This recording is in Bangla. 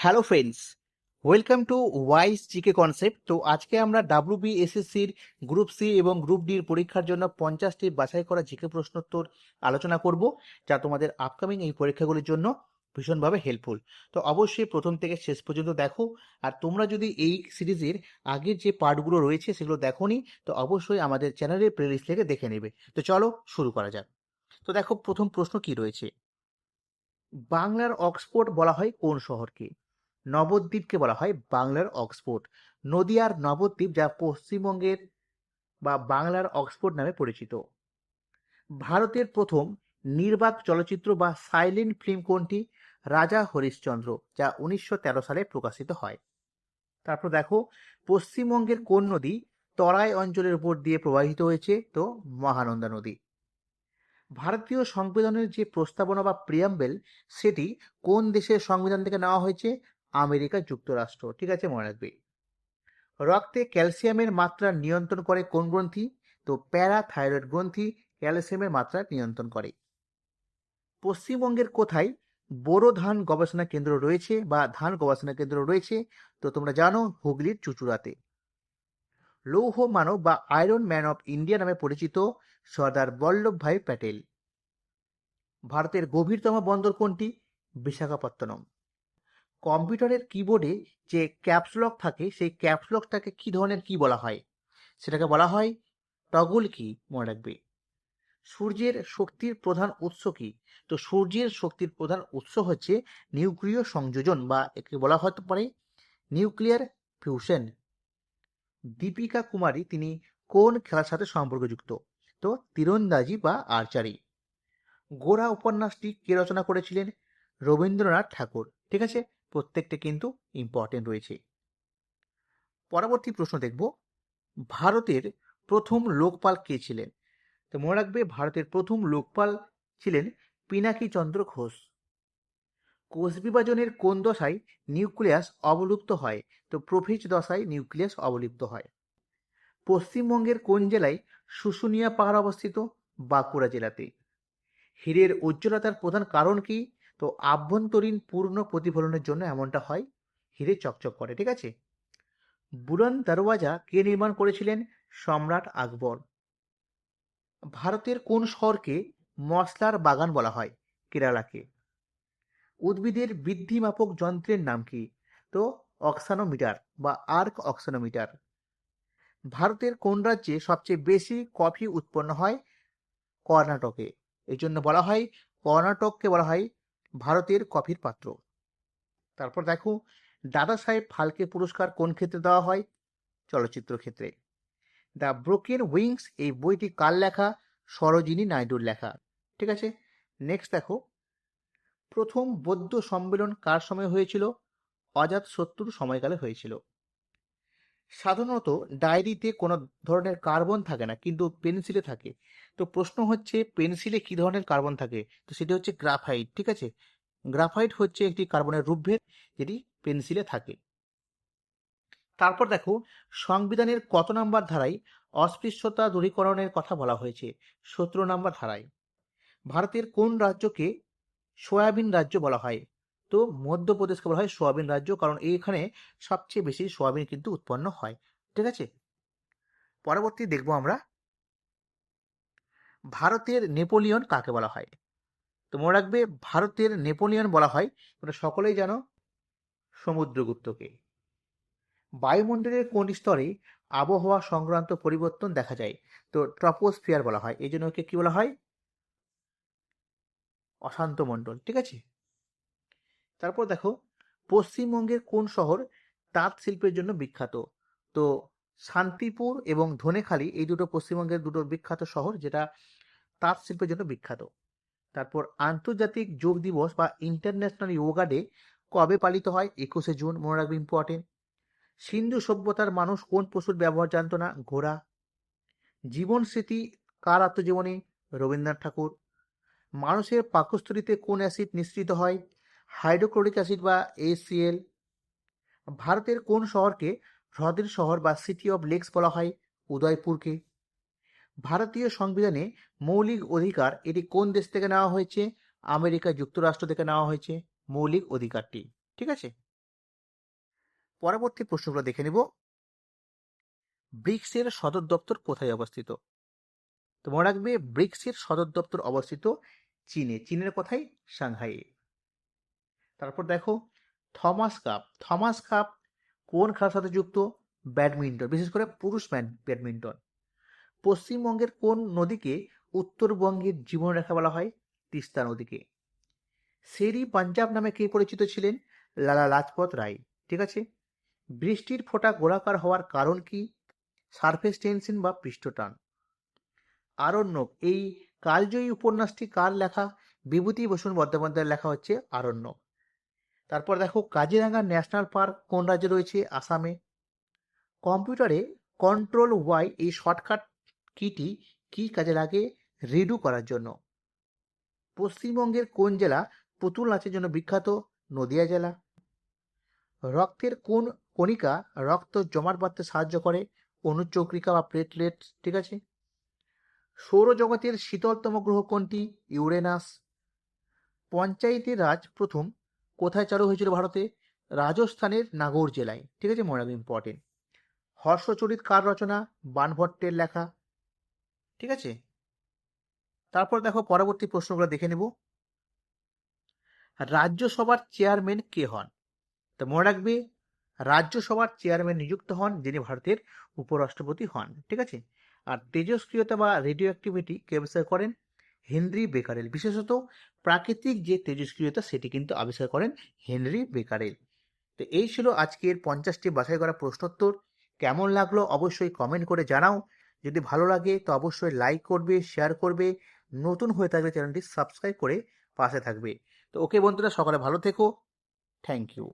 Hello friends, welcome to wise GK concept. তো আজকে আমরা ডাব্লিউবিএসএসসির গ্রুপ সি এবং গ্রুপ ডির পরীক্ষার জন্য 50টি বাছাই করা জিকে প্রশ্নোত্তর আলোচনা করব, যা তোমাদের আপকামিং এই পরীক্ষাগুলির জন্য ভীষণভাবে হেল্পফুল। তো অবশ্যই প্রথম থেকে শেষ পর্যন্ত দেখো। আর তোমরা যদি এই সিরিজের আগের যে পার্টগুলো রয়েছে সেগুলো দেখোনি, তো অবশ্যই আমাদের চ্যানেলের প্লেলিস্ট থেকে দেখে নেবে। তো চলো শুরু করা যাক। তো দেখো, প্রথম প্রশ্ন কি রয়েছে। বাংলার অক্সফোর্ড বলা হয় কোন শহরকে? নবদ্বীপকে বলা হয় বাংলার অক্সফোর্ড। নদিয়ার নবদ্বীপ, যা পশ্চিমবঙ্গের বা বাংলার অক্সফোর্ড নামে পরিচিত। ভারতের প্রথম নির্বাক চলচ্চিত্র বা সাইলেন্ট ফিল্ম কোনটি? রাজা হরিশ্চন্দ্র, যা 1913 সালে প্রকাশিত হয়। তারপর দেখো, পশ্চিমবঙ্গের কোন নদী তরাই অঞ্চলের উপর দিয়ে প্রবাহিত হয়েছে? তো মহানন্দা নদী। ভারতীয় সংবিধানের যে প্রস্তাবনা বা প্রিয়াম্বেল, সেটি কোন দেশের সংবিধান থেকে নেওয়া হয়েছে? আমেরিকা যুক্তরাষ্ট্র। ঠিক আছে, মনে রাখবে। রক্তে ক্যালসিয়ামের মাত্রা নিয়ন্ত্রণ করে কোন গ্রন্থি? তো প্যারাথাইরয়েড গ্রন্থি ক্যালসিয়ামের মাত্রা নিয়ন্ত্রণ করে। পশ্চিমবঙ্গের কোথায় বোরো ধান গবেষণা কেন্দ্র রয়েছে বা ধান গবেষণা কেন্দ্র রয়েছে? তো তোমরা জানো, হুগলির চুঁচুড়াতে। লৌহ মানব বা আয়রন ম্যান অফ ইন্ডিয়া নামে পরিচিত সর্দার বল্লভভাই প্যাটেল। ভারতের গভীরতম বন্দর কোনটি? বিশাখাপত্তনম। কম্পিউটারের কিবোর্ডে যে ক্যাপসলক থাকে, সেই ক্যাপসলকটাকে কি ধরনের কি বলা হয়? সেটাকে বলা হয় টগল কি, মনে রাখবে। সূর্যের শক্তির প্রধান উৎস কি? তো সূর্যের শক্তির প্রধান উৎস হচ্ছে নিউক্লিয় সংযোজন, বা একে বলা হতে পারে নিউক্লিয়ার ফিউশন। দীপিকা কুমারী তিনি কোন খেলার সাথে সম্পর্কযুক্ত? তো তীরন্দাজি বা আর্চারি। গোরা উপন্যাসটি কে রচনা করেছিলেন? রবীন্দ্রনাথ ঠাকুর। ঠিক আছে, প্রত্যেকটা কিন্তু ইম্পর্টেন্ট রয়েছে। পরবর্তী প্রশ্ন দেখব, ভারতের প্রথম লোকপাল কে ছিলেন? তো মনে রাখবে, ভারতের প্রথম লোকপাল ছিলেন পিনাকি চন্দ্র ঘোষ। কোষ বিভাজনের কোন দশায় নিউক্লিয়াস অবলুপ্ত হয়? তো প্রোফেজ দশায় নিউক্লিয়াস অবলুপ্ত হয়। পশ্চিমবঙ্গের কোন জেলায় শুশুনিয়া পাহাড় অবস্থিত? বাঁকুড়া জেলাতে। হীরের উজ্জ্বলতার প্রধান কারণ কি? তো আভ্যন্তরীণ পূর্ণ প্রতিফলনের জন্য এমনটা হয়, হীরে চকচক করে। ঠিক আছে। বুলন্দ দরওয়াজা কে নির্মাণ করেছিলেন? সম্রাট আকবর। ভারতের কোন শহরকে মশলার বাগান বলা হয়? কেরালাকে। উদ্ভিদের বৃদ্ধি মাপক যন্ত্রের নাম কি? তো অক্সানোমিটার বা আর্ক অক্সানোমিটার। ভারতের কোন রাজ্যে সবচেয়ে বেশি কফি উৎপন্ন হয়? কর্ণাটকে। এই জন্য বলা হয় কর্ণাটককে বলা হয় ভারতের কফির পাত্র। তারপর দেখো, দাদা সাহেব ফালকে পুরস্কার কোন ক্ষেত্রে দেওয়া হয়? চলচ্চিত্র ক্ষেত্রে। দ্য ব্রোকেন উইংস এই বইটি কার লেখা? সরোজিনী নাইডুর লেখা। ঠিক আছে। নেক্সট দেখো, প্রথম বৌদ্ধ সম্মেলন কার সময় হয়েছিল? অজাতশত্রুর সময়কালে হয়েছিল। সাধারণত ডায়েরিতে কোনো ধরনের কার্বন থাকে না, কিন্তু পেন্সিলে থাকে। তো প্রশ্ন হচ্ছে, পেন্সিলে কি ধরনের কার্বন থাকে? তো সেটি হচ্ছে গ্রাফাইট। ঠিক আছে, গ্রাফাইট হচ্ছে একটি কার্বনের রূপভেদ, যেটি পেন্সিলে থাকে। তারপর দেখো, সংবিধানের কত নাম্বার ধারায় অস্পৃশ্যতা দূরীকরণের কথা বলা হয়েছে? 17 নাম্বার ধারায়। ভারতের কোন রাজ্যকে সয়াবিন রাজ্য বলা হয়? তো মধ্যপ্রদেশকে বলা হয় সোয়াবিন রাজ্য, কারণ এইখানে সবচেয়ে বেশি সোয়াবিন কিন্তু উৎপন্ন হয়। ঠিক আছে। পরবর্তী দেখব আমরা, ভারতের নেপোলিয়ন কাকে বলা হয়? তো মনে রাখবে, ভারতের নেপোলিয়ন বলা হয়, তোমরা সকলেই জানো, সমুদ্রগুপ্তকে। বায়ুমণ্ডলের কোন স্তরে আবহাওয়া সংক্রান্ত পরিবর্তন দেখা যায়? তো ট্রপোস্ফিয়ার বলা হয়। এই জন্য ওকে কি বলা হয়? অশান্ত মণ্ডল। ঠিক আছে। তারপর দেখো, পশ্চিমবঙ্গের কোন শহর তাঁত শিল্পের জন্য বিখ্যাত? তো শান্তিপুর এবং ধনেখালি এই দুটো পশ্চিমবঙ্গের দুটো বিখ্যাত শহর, যেটা তাঁত শিল্পের জন্য বিখ্যাত। তারপর আন্তর্জাতিক যোগ দিবস বা ইন্টারন্যাশনাল যোগা ডে কবে পালিত হয়? 21শে জুন। মনে রাখবে, ইম্পর্টেন্ট। সিন্ধু সভ্যতার মানুষ কোন পশুর ব্যবহার জানতো না? ঘোড়া। জীবন স্মৃতি কার আত্মজীবনী? রবীন্দ্রনাথ ঠাকুর। মানুষের পাকস্থলীতে কোন অ্যাসিড নিঃসৃত হয়? হাইড্রোক্লোরিক অ্যাসিড বা HCl। ভারতের কোন শহরকে হ্রদের শহর বা সিটি অফ লেকস বলা হয়? উদয়পুরকে। ভারতীয় সংবিধানে মৌলিক অধিকার এটি কোন দেশ থেকে নেওয়া হয়েছে? আমেরিকা যুক্তরাষ্ট্র থেকে নেওয়া হয়েছে মৌলিক অধিকারটি। ঠিক আছে। পরবর্তী প্রশ্নগুলো দেখে নিব। ব্রিক্সের সদর দপ্তর কোথায় অবস্থিত? তো মনে রাখবে, ব্রিক্সের সদর দপ্তর অবস্থিত চীনে। চীনের কোথায়? সাংহাইয়ে। তারপর দেখো, থমাস কাপ কোন খেলার সাথে যুক্ত? ব্যাডমিন্টন, বিশেষ করে পুরুষ ব্যাডমিন্টন। পশ্চিমবঙ্গের কোন নদীকে উত্তরবঙ্গের জীবনরেখা বলা হয়? তিস্তা নদীকে। শেরি পাঞ্জাব নামে কে পরিচিত ছিলেন? লালা লাজপত রায়। ঠিক আছে। বৃষ্টির ফোঁটা গোলাকার হওয়ার কারণ কি? সারফেস টেনশন বা পৃষ্ঠটান। আরণ্যক, এই কালজয়ী উপন্যাসটি কার লেখা? বিভূতিভূষণ বন্দ্যোপাধ্যায়ের লেখা হচ্ছে আরণ্যক। তারপর দেখো, কাজিরাঙ্গা ন্যাশনাল পার্ক কোন রাজ্যে রয়েছে? আসামে। কম্পিউটারে কন্ট্রোল ওয়াই এই শর্টকাট কিটি কি কাজে লাগে? রিডু করার জন্য। পশ্চিমবঙ্গের কোন জেলা পুতুল নাচের জন্য বিখ্যাত? নদিয়া জেলা। রক্তের কোন কণিকা রক্ত জমাট বাঁধতে সাহায্য করে? অনুচক্রিকা বা প্লেটলেট। ঠিক আছে। সৌরজগতের শীতলতম গ্রহ কোনটি? ইউরেনাস। পঞ্চায়েতি রাজ প্রথম কোথায় চালু হয়েছিল ভারতে? রাজস্থানের নাগৌর জেলায়। ঠিক আছে, মনে রাখবে, ইম্পর্টেন্ট। হর্ষচরিত কার রচনা? বাণভট্টের লেখা। ঠিক আছে। তারপর দেখো, পরবর্তী প্রশ্নগুলো দেখে নেব। রাজ্যসভার চেয়ারম্যান কে হন? তো মনে রাখবে, রাজ্যসভার চেয়ারম্যান নিযুক্ত হন যিনি ভারতের উপরাষ্ট্রপতি হন। ঠিক আছে। আর তেজস্ক্রিয়তা বা রেডিও অ্যাক্টিভিটি কে আবিষ্কার করেন? Henry Becquerel. বিশেষত প্রাকৃতিক যে তেজস্ক্রিয়তা সেটি কিন্তু আবিষ্কার করেন হেনরি বেকারেল। তো এই ছিল আজকের 50টি বাছাই করা প্রশ্নোত্তর। কেমন লাগলো অবশ্যই কমেন্ট করে জানাও। যদি ভালো লাগে তো অবশ্যই লাইক করবে, শেয়ার করবে। নতুন হয়ে থাকলে চ্যানেলটি সাবস্ক্রাইব করে পাশে থাকবে। তো ওকে বন্ধুরা, সকালে ভালো থেকো। Thank you.